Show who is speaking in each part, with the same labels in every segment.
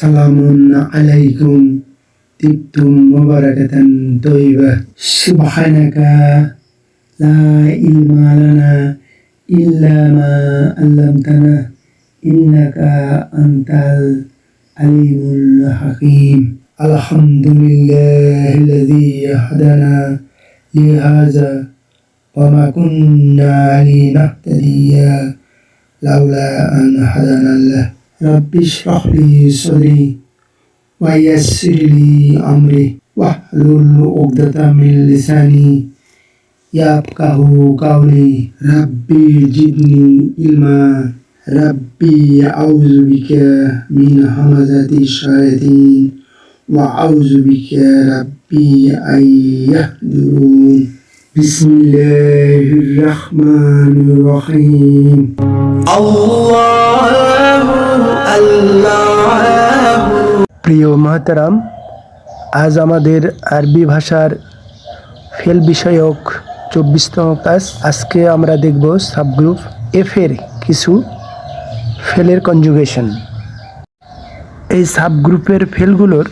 Speaker 1: সালামুন আলাইকুম তিবতুম মুবারাকাতান তয়্যিবা সুবহানাকা লা ইলমা লানা ইল্লা মা আল্লামতানা ইন্নাকা আনতাল আলিমুল হাকিম আলহামদুলিল্লাহিল্লাযী হাদানা লিহাযা ওয়া মা কুন্না লিনাহতাদিয়া লাউলা আন হাদানাল্লাহ Rabbi shrah li sadri wa yassir li amri wahlul 'uqdatam min lisani yafqahu qawli Rabbi zidni ilma Rabbi a'udzu bika min hamazati syayatin wa a'udzu bika Rabbi an yahdurun Bismillahirrahmanirrahim প্রিয় মহতারাম, আজ আমাদের আরবি ভাষার ফেল বিষয়ক 24তম class. আজকে আমরা দেখব সাবগ্রুপ এফ এর কিছু ফেলের কনজুগেশন। এই সাবগ্রুপের ফেলগুলোর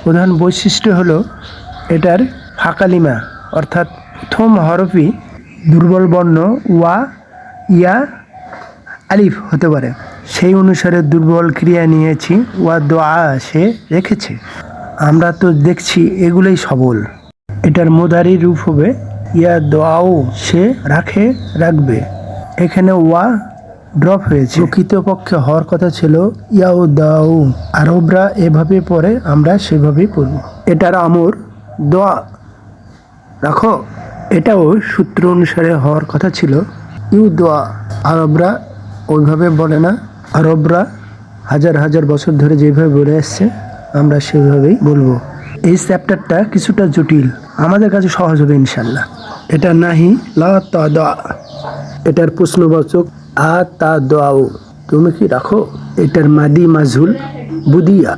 Speaker 1: প্রধান বৈশিষ্ট্য হলো এটার ফাঁকালিমা, অর্থাৎ প্রথম হরফই দুর্বল বর্ণ ওয়া, ইয়া, আলিফ হতে পারে। সেই অনুসারে দুর্বল ক্রিয়া নিয়েছি, ওয়া দোয়া সে রেখেছে। আমরা তো দেখছি এগুলোই সবল। এটার মুদারি রূপ হবে ইয়া দোয়াও, সে রাখে, রাখবে। এখানে ওয়া ড্রপ হয়েছে, প্রকৃতপক্ষে হওয়ার কথা ছিল ইয়াও দাও। আরবরা এভাবে পড়ে, আমরা সেভাবেই পড়ব। এটার আমর দোয়া, রাখো। এটাও সূত্র অনুসারে হওয়ার কথা ছিল ইউ দোয়া। আরবরা ওইভাবে বলে না। আরবরা হাজার হাজার বছর ধরে যেভাবে বলে আসছে, আমরা সেভাবেই বলবো। এই চ্যাপ্টারটা কিছুটা জটিল, আমাদের কাছে সহজ হবে ইনশাল্লাহ। এটা নাহি লা তা দা, এটার প্রশ্নবাচক আ তা দাও, তুমি কি রাখো। এটার মাদি মাজহুল বুদিয়া,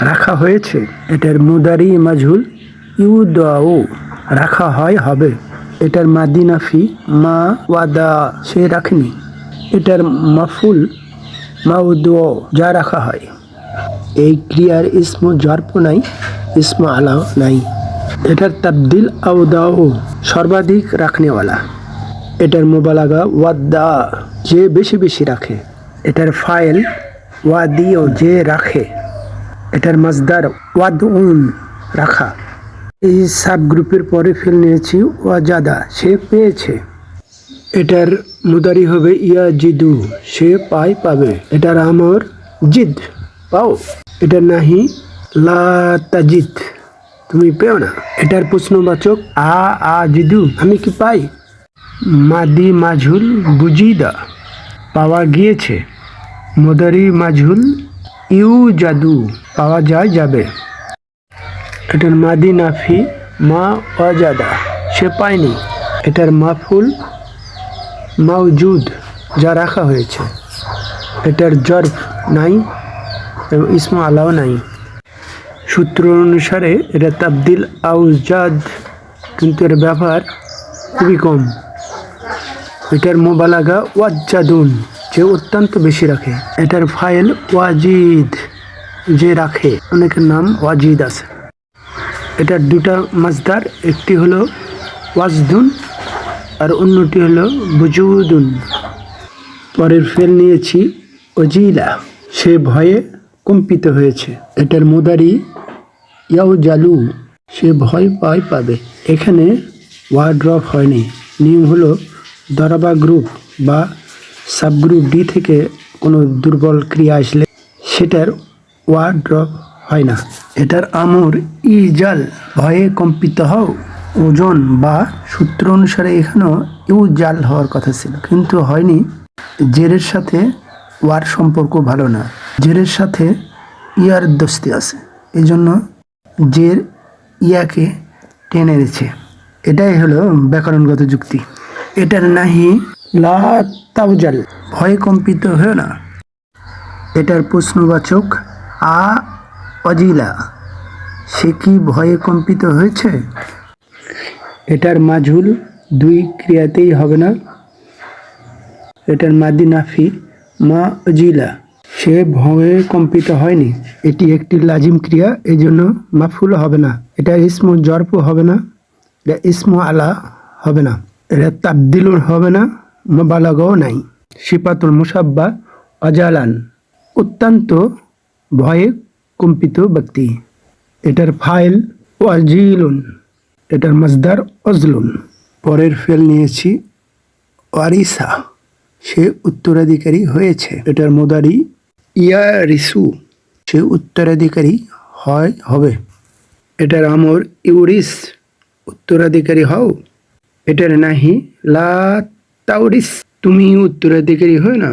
Speaker 1: রাখা হয়েছে। এটার মুদারি মাজহুল ইউ দাও, রাখা হয়, হবে। এটার মাদি নাফি মা ওয়াদা, সে রাখেনি। এটার মাফুল মাউদু, যা রাখা হয়। এই ক্রিয়ার ইসমু জর্প নাই, ইসমু আলাও নাই। এটার তাবদিল আউদাও, সর্বাধিক রাখনেওয়ালা। এটার মুবালাগা ওয়াদ্দা, যে বেশি বেশি রাখে। এটার ফাইল ওয়াদিও, যে রাখে। এটার মাজদার ওয়াদউন, রাখা। এই সাবগ্রুপের পরে ফেল নিয়েছি ওয়াজাদা, সে পেয়েছে। এটার মুদারি হবে ইয়া জিদু, সে পায়, পাবে। এটার আমর জিদ, পাও। এটার নাহি লা তাজিদ, তুমি পেও না। এটার প্রশ্নবাচক আ জিদু, আমি কি পাই। মাদি মাজহুল বুজিদা, পাওয়া গিয়েছে। মুদারি মাজহুল ইউ জাদু, পাওয়া যায়, যাবে। এটার মাদি নাফি মা ওয়াজাদা, সে পায়নি। এটার মাফুল মাউজুদ, যা রাখা হয়েছে। এটার জর্ফ নাই এবং ইসমু আলাও নাই। সূত্র অনুসারে এটা তাবদিল আউজাদ, কিন্তু এর ব্যবহার খুবই কম। এটার মুবালাগা ওয়াজ্জাদুন, যে অত্যন্ত বেশি রাখে। এটার ফাইল ওয়াজিদ, যে রাখে। অনেকের নাম ওয়াজিদ আছে। এটার দুটা মাজদার, একটি হলো ওয়াজদুন আর অন্যটি হলো বুজুদুন। পরের ফেল নিয়েছি ওজিলা, সে ভয়ে কম্পিত হয়েছে। এটার মুদারি ইয়াও জালু, সে ভয় পায়, পাবে। এখানে ওয়া ড্রপ হয়নি। নিয়ম হলো দরাবা গ্রুপ বা সাবগ্রুপ ডি থেকে কোনো দুর্বল ক্রিয়া আসলে সেটার ওয়া ড্রপ হয় না। এটার আমর ইজাল, ভয়ে কম্পিত হও। ওজন বা সূত্র অনুসারে এখানেও ইউ জাল হওয়ার কথা ছিল, কিন্তু হয়নি। জেরের সাথে ওয়ার সম্পর্ক ভালো না, জেরের সাথে ইয়ার দোস্তি আছে, এই জন্য জের ইয়াকে টেনে এনেছে। এটাই হলো ব্যাকরণগত যুক্তি। এটার নাহি লা তাউজাল, ভয়ে কম্পিত হয়েও না। এটার প্রশ্নবাচক আ অজিলা, সে কি ভয়ে কম্পিত হয়েছে। এটার মাজহুল দুই ক্রিয়াতেই হবে না। এটার মাদি নাফি মা অজিলা, সে ভয়ে কম্পিত হয়নি। এটি একটি লাজিম ক্রিয়া, এই জন্য মাফুল হবে না। এটা ইসমু জরফ হবে না, এটা ইসমু আলা হবে না, এটা তাবদিলুর হবে না, মুবালাগাও নাই। সিফাতুল মুসাব্বা অজালান, অত্যন্ত ভয়ে কম্পিত ব্যক্তি। এটার ফাইল ওয়াজিলুন, এটার মাজদার অজলুন। পরের ফেল নিয়েছি ওয়ারিসা, সে উত্তরাধিকারী হয়েছে। এটার মুদারি ইয়ারিসু, সে উত্তরাধিকারী হবে। এটার আমর ইউরিস, উত্তরাধিকারী হও। এটার নাহি লা তাউরিস, তুমি উত্তরাধিকারী হয় না।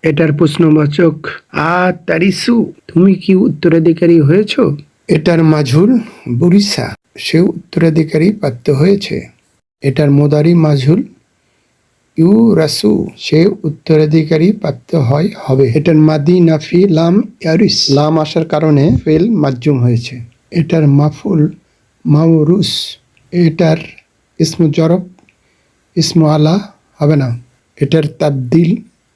Speaker 1: এটার প্রশ্নবাচক আ তারিসু, তুমি কি উত্তরাধিকারী হয়েছ। এটার মাঝুল বুরিসা, সে উত্তরাধিকারী প্রাপ্ত হয়েছে। এটার মুদারি মাঝুল ইউরাসু, সে উত্তরাধিকারী প্রাপ্ত হবে। এটার মাদি নাফি লাম ইয়ারিস, লাম আসার কারণে ফেল মাজুম হয়েছে। এটার মাফুল মাউরুস, এটার ইসমু জরব ইসমু আলা হবে না। এটার তাবদিল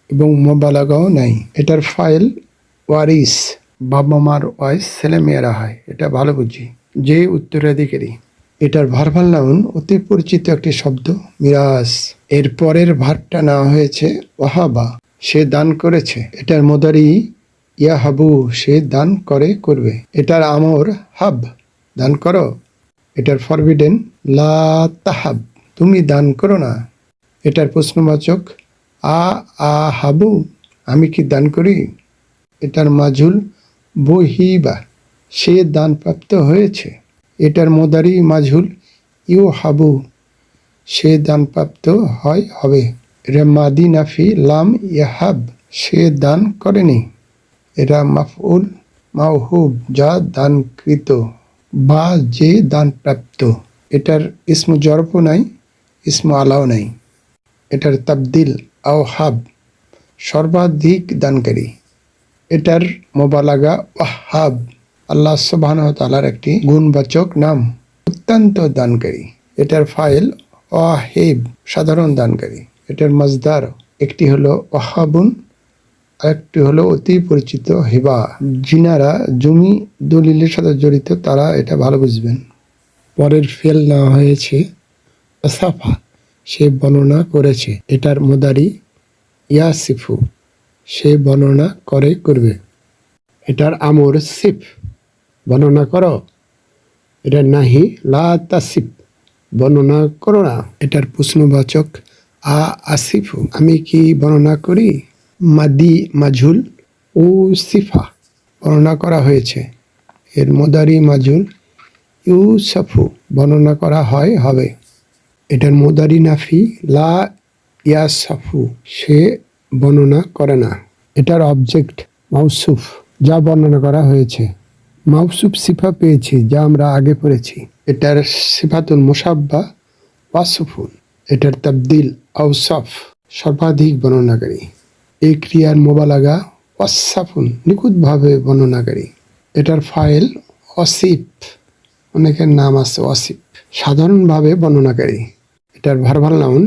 Speaker 1: এবং মুবালাগাও নাই। এটার ফাইল ওয়ারিস, বাবা মার ওয়াইস, ছেলে মেয়েরা হয়, এটা ভালো বুঝি। যে উত্তরাধিকারী। এটার ভার্বাল নাউন অতি পরিচিত একটি শব্দ মিরাস। এর পরের ভার্বটা নেওয়া হয়েছে ওয়াহাবা, সে দান করেছে। এটার মুদারি ইয়াহাবু, সে দান করবে। এটার আমর হাব, দান করো। এটার ফরবিডেন লা তাহাব, তুমি দান করো না। এটার প্রশ্নবাচক আহাবু, আমি কি দান করি। এটার মাঝুল বহিবা, সে দান প্রাপ্ত হয়েছে। এটার মুদারি মাঝুল ইউহাবু, সে দান প্রাপ্ত হবে। এটা মাদি নাফি লাম ইয়াহাব, সে দান করেনি। এটা মাফউল মাওহুব, যা দানকৃত বা যে দান প্রাপ্ত। এটার ইসমু জরফও নাই, ইসমু আলাও নাই। এটার তাবদিল আওহাব, সর্বাধিক দানকারী। এটার মুবালাগা ওয়াহাব, আল্লাহ সুবহানাহু ওয়া তাআলার একটি গুণবাচক নাম, অত্যন্ত দানকারী। এটার ফাইল ওয়াহিব, সাধারণ দানকারী। এটার মাজদার একটি হলো ওয়াহাবুন, আরেকটি হলো অতি পরিচিত হিবা। যিনারা জমি দলিলের সাথে জড়িত তারা এটা ভালো বুঝবেন। পরের ফেল নেওয়া হয়েছে আসাফা, সে বর্ণনা করেছে। এটার মুদারি ইয়াসিফু, সে বর্ণনা করবে। এটার আমর সিফ, বর্ণনা করো। এটার নাহি লা তাসিফ, বর্ণনা করো না। এটার প্রশ্নবাচক আসিফু, আমি কি বর্ণনা করি। মাদি মাঝুল ও সিফা, বর্ণনা করা হয়েছে। এর মুদারি মাঝুল ইউসাফু, বর্ণনা করা হবে। এটার মুদারি নাফি লা ইয়াসাফু, সে বর্ণনা করে না। এটার অবজেক্ট মাউসুফ, যা বর্ণনা করা হয়েছে। মাউসুফ সিফা পেয়েছি, যা আমরা আগে পড়েছি। এটার সিফাতুল মুসাব্বা ওয়াসুফুন। এটার তাবদিল আউসাফ, সর্বাধিক বর্ণনাকারী। এই ক্রিয়ার মুবালাগা ওয়াসাফুন, নিখুঁতভাবে বর্ণনাকারী। এটার ফাইল ওয়াসিফ, অনেকের নাম আছে ওয়াসিফ, সাধারণভাবে বর্ণনাকারী। এটার ভার্বাল নাউন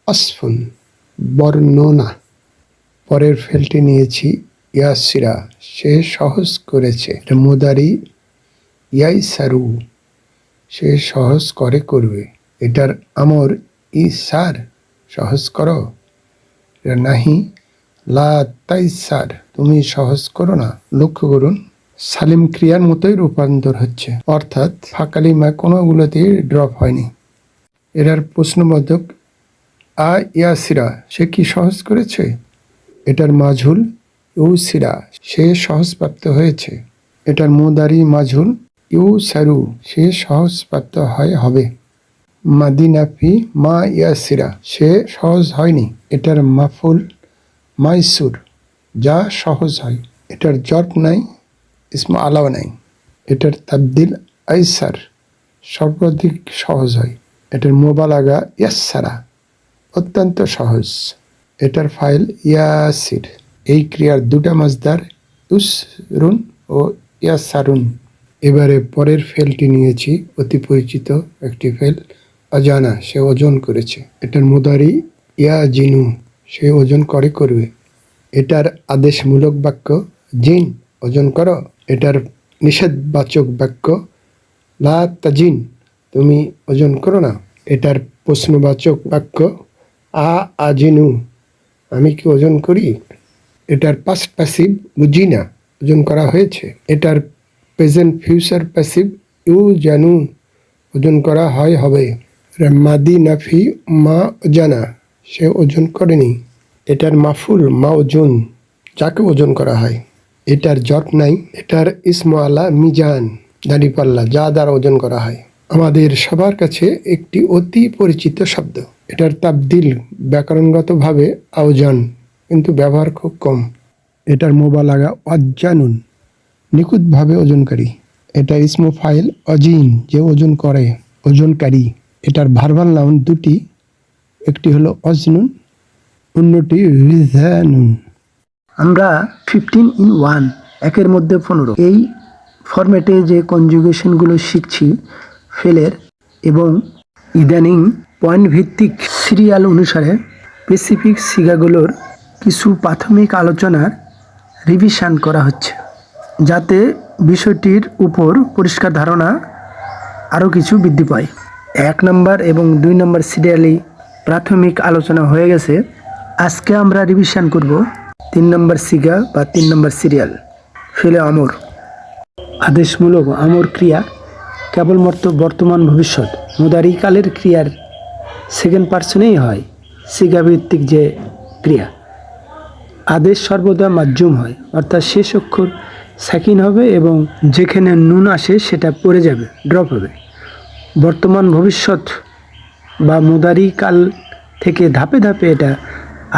Speaker 1: ওয়াসফুন, বর্ণনা। পরের ফেলটি নিয়েছি ইয়াসিরা, সে সহজ করেছে। এটা মুদারি ইয়াইসারু, সে সহজ করবে। এটার আমর ইসার, সহজ করো। এটা নাহি লা তাইসার, তুমি সহজ করো না। লক্ষ্য করুন, সালিম ক্রিয়ার মতোই রূপান্তর হচ্ছে, অর্থাৎ ফাঁকালিমা কোনোগুলোতেই ড্রপ হয়নি। এটার প্রশ্নবোধক ইয়াসিরা, সে কি সহজ করেছে। এটার মাঝুল ইউসিরা, সে সহজপ্রাপ্ত হয়েছে। এটার মুদারি মাঝুল ইউসারু, সে সহজপ্রাপ্ত হবে। মাদিনাফি মা ইয়াসিরা, সে সহজ হয়নি। এটার মাফুল মাইসুর, যা সহজ হয়। এটার জর্ব নাই, ইসমু আলাও নাই। এটার তাবদিল আইসার, সর্বাধিক সহজ হয়। এটার মুবালাগা ইয়াসারা, অত্যন্ত সহজ। এটার ফাইল ইয়াসির। এই ক্রিয়ার দুটা মাজদার ইউসরুন ও ইয়াসারুন। এবারে পরের ফেলটি নিয়েছি, অতি পরিচিত একটি ফেল অজানা, সে ওজন করেছে। এটার মুদারি ইয়াজিনু, সে ওজন করবে। এটার আদেশমূলক বাক্য জিন ওজন করো। এটার নিষেধবাচক বাক্য লা তাজিন তুমি ওজন করো না। এটার প্রশ্নবাচক বাক্য আজিনু আমি কি ওজন করি। এটার পাস্ট প্যাসিভ বুঝি না ওজন করা হয়েছে। এটার প্রেজেন্ট ফিউচার প্যাসিভ ইউ জানু ওজন করা হয় হবে। মাদি নাফি মা জানা সে ওজন করেনি। এটার মাফুল মা ওজন যাকে ওজন করা হয়। এটার জট নাই। এটার ইসমু আলা মিজান দাঁড়িপাল্লা যা দ্বারা ওজন করা হয়। আমাদের সবার কাছে একটি অতি পরিচিত শব্দ। এটার তাবদিল ব্যাকরণগতভাবে আওজান কিন্তু ব্যবহার খুব কম। এটার মোবালাগা অজ্জানুন নিখুঁতভাবে ওজনকারী। এটা ইসমু ফাইল অজিন যে ওজন করে ওজনকারী। এটার ভার্বাল নাউন দুটি, একটি হলো অজনুন, অন্যটি রিজানুন। আমরা 15 in 1 একের মধ্যে 15 এই ফরম্যাটে যে কনজুগেশনগুলো শিখছি ফেলের এবং ইদানিং পয়েন্ট ভিত্তিক সিরিয়াল অনুসারে স্পেসিফিক সিগাগুলোর কিছু প্রাথমিক আলোচনার রিভিশন করা হচ্ছে, যাতে বিষয়টির উপর পরিষ্কার ধারণা আরও কিছু বৃদ্ধি পায়। 1 নম্বর এবং 2 নম্বর সিরিয়ালি প্রাথমিক আলোচনা হয়ে গেছে। আজকে আমরা রিভিশন করব 3 নম্বর সিগা বা 3 নম্বর সিরিয়াল ফেলে আমর। আদেশমূলক আমর ক্রিয়া কেবলমাত্র বর্তমান ভবিষ্যৎ মুদারি কালের ক্রিয়ার সেকেন্ড পার্সনেই হয়। সিগা ভিত্তিক যে ক্রিয়া আদেশ সর্বদা মাজ্জুম হয়, অর্থাৎ শেষ অক্ষর সাকিন হবে এবং যেখানে নুন আসে সেটা পড়ে যাবে, ড্রপ হবে। বর্তমান ভবিষ্যৎ বা মুদারি কাল থেকে ধাপে ধাপে এটা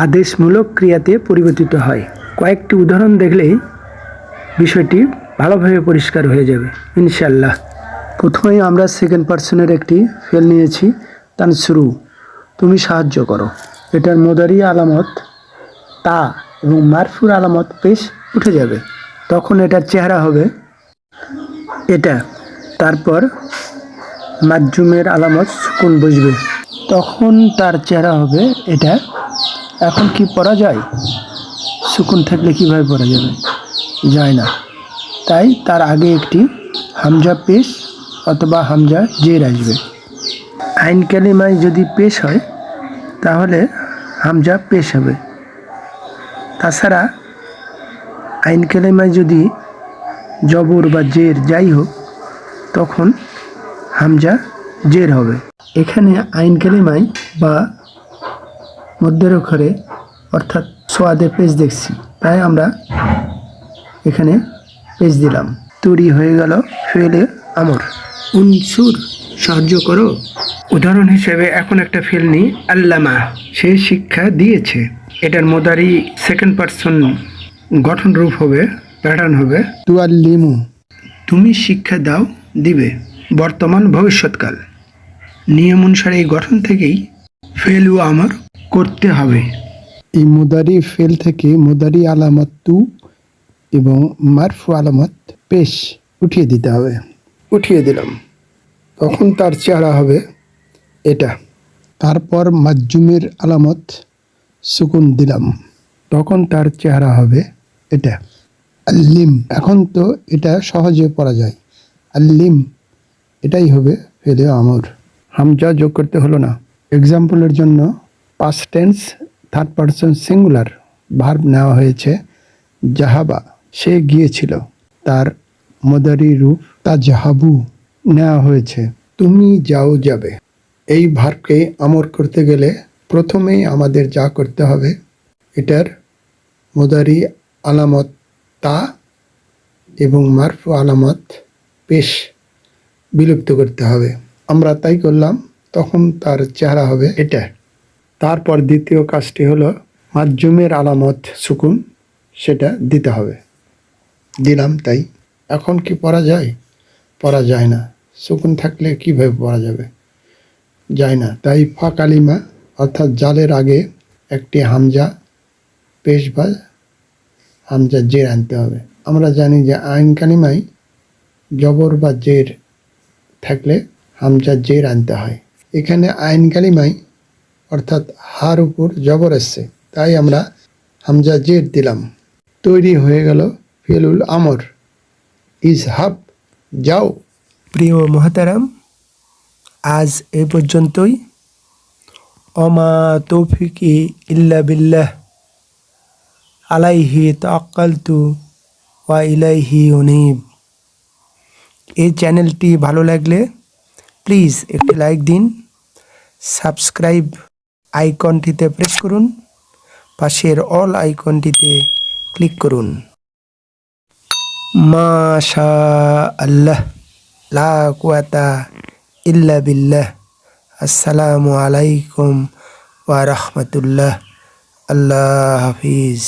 Speaker 1: আদেশমূলক ক্রিয়াতে পরিবর্তিত হয়। কয়েকটি উদাহরণ দেখলেই বিষয়টি ভালোভাবে পরিষ্কার হয়ে যাবে ইনশাল্লাহ। প্রথমেই আমরা সেকেন্ড পার্সনের একটি ফেল নিয়েছি, তানসুরু তুমি সাহায্য করো। এটার মুদারি আলামত তা এবং মারফুর আলামত পেশ উঠে যাবে, তখন এটার চেহারা হবে এটা। তারপর মাজ্জুমের আলামত সুকুন বসবে, তখন তার চেহারা হবে এটা। এখন কি পড়া যায়? সুকুন থাকলে কিভাবে পড়া যাবে? যায় না, তাই তার আগে একটি হামজা পেশ অথবা হামজা জের আসবে। আইন কালিমায় যদি পেশ হয় তাহলে হামজা পেশ হবে। তাছাড়া আইন কালিমায় যদি জবর বা জের যাই হোক তখন হামজা জের হবে। এখানে আইন কালিমায় বা মধ্যের অক্ষরে অর্থাৎ সোয়াদে পেজ দেখছি, তাই আমরা এখানে পেজ দিলাম। তৈরি হয়ে গেল ফেলে আমর। উনসুর সাহায্য করো। উদাহরণ হিসেবে এখন একটা ফেল নিই, আল্লামা সে শিক্ষা দিয়েছে। এটার মুদারি সেকেন্ড পারসন গঠন রূপ হবে, প্যাটার্ন হবে তুয়াল্লিমু তুমি শিক্ষা দাও, দিবে। বর্তমান ভবিষ্যৎকাল নিয়ম অনুসারে এই গঠন থেকেই ফেল ও আমর করতে হবে। এই মুদারি ফেল থেকে মুদারি আলামত তু এবং মারফু আলামত পেশ উঠিয়ে দিতে হবে। উঠিয়ে দিলাম, তখন তার চেহারা হবে এটা। তারপর মাজ্জুমের আলামত সুকুন দিলাম, তখন তার চেহারা হবে এটা। আল্লিম এখন তো এটা সহজে পড়া যায়, আল্লিম এটাই হবে ফেলে আমর। হামজা যোগ করতে হলো না। এক্সাম্পলের জন্য past tense third person singular verb নেওয়া হয়েছে জাহাবা সে গিয়েছিল। তার মুদারি রূপ তাজহাবু নেওয়া হয়েছে তুমি যাও, যাবে। এই ভার্বকে আমর করতে গেলে প্রথমেই আমাদের যা করতে হবে এটার মুদারি আলামত তা এবং মারফু আলামত পেশ বিলুপ্ত করতে হবে। আমরা তাই করলাম, তখন তার চেহারা হবে এটা। তারপর দ্বিতীয় কাজটি হলো মাজ্জুমের আলামত সুকুন, সেটা দিতে হবে। দিলাম, তাই এখন কি পড়া যায়? পড়া যায় না। সুকুন থাকলে কিভাবে পড়া যাবে? যায় না, তাই ফা কালিমা অর্থাৎ জালের আগে একটি হামজা পেশ বা হামজা জের আনতে হবে। আমরা জানি যে আইন কালিমায় জবর বা জের থাকলে হামজা জের আনতে হয়। এখানে আইন কালিমায় অর্থাৎ হার উপর জবর এসছে, তাই আমরা হামজা জের দিলাম, তৈরি হয়ে গেল ফেলুল আমর। ইজহাব, যাও। প্রিয় মহতারাম, আজ এ পর্যন্তই। অমা তৌফিকি ইল্লা বিল্লাহ, আলাইহি তাওয়াক্কালতু ওয়া ইলাইহি উনীব। এই চ্যানেলটি ভালো লাগলে প্লিজ একটি লাইক দিন, সাবস্ক্রাইব আইকনটিতে প্রেস করুন, পাশের অল আইকনটিতে ক্লিক করুন। মাশা আল্লাহ, লা কুওয়াতা ইল্লা বিল্লাহ। আসসালামু আলাইকুম ওয়া রাহমাতুল্লাহ। আল্লাহ হাফিজ।